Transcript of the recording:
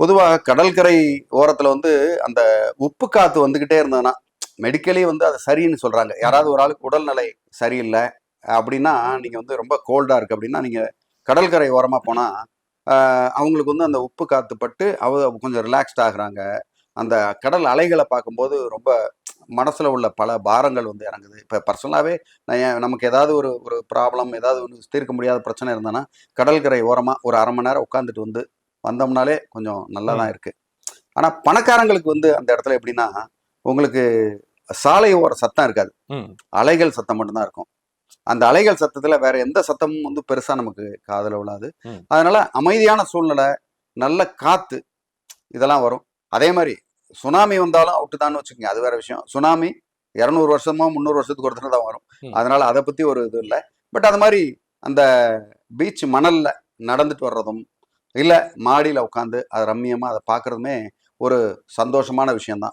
பொதுவாக கடற்கரை ஓரத்துல வந்து அந்த உப்பு காத்து வந்துகிட்டே இருந்ததுன்னா மெடிக்கலி வந்து அது சரின்னு சொல்றாங்க. யாராவது ஒரு ஆளுக்கு உடல்நிலை சரியில்லை அப்படின்னா, நீங்க வந்து ரொம்ப கோல்டா இருக்கு அப்படின்னா, நீங்க கடற்கரை ஓரமா போனா அவங்களுக்கு வந்து அந்த உப்பு காத்து பட்டு கொஞ்சம் ரிலாக்ஸ்ட் ஆகுறாங்க. அந்த கடல் அலைகளை பார்க்கும்போது ரொம்ப மனசுல உள்ள பல பாரங்கள் வந்து இறங்குது. இப்ப பர்சனலாவே நமக்கு ஏதாவது ஒரு ஒரு ப்ராப்ளம், ஏதாவது ஒன்று தீர்க்க முடியாத பிரச்சனை இருந்ததுன்னா, கடற்கரை ஓரமா ஒரு 1/2 மணி நேரம் உட்காந்துட்டு வந்தோம்னாலே கொஞ்சம் நல்லா தான் ம். இருக்கு. ஆனா பணக்காரங்களுக்கு வந்து அந்த இடத்துல எப்படின்னா, உங்களுக்கு சாலை ஓர சத்தம் இருக்காது. ம். அலைகள் சத்தம் மட்டும்தான் இருக்கும். அந்த அலைகள் சத்தத்துல வேற எந்த சத்தமும் வந்து பெருசா நமக்கு காதுல விழாது. ம். அதனால அமைதியான சூழ்நிலை, நல்ல காத்து இதெல்லாம் வரும். அதே மாரி சுனாமி வந்தாலும் அவுட்டு தான்னு வச்சுக்கோங்க. அது வேற விஷயம். சுனாமி 200 வருஷமோ, 300 வருஷத்துக்கு ஒரு தடவ தான் வரும். ம். அதனால அத பத்தி ஒரு இது இல்ல. பட் அது மாரி அந்த பீச் மணல்ல நடந்துட்டு வர்றதும், இல்ல மாடியில உட்காந்து அத ரம்மியமா அத பார்க்கறதுமே ஒரு சந்தோஷமான விஷயம் தான்.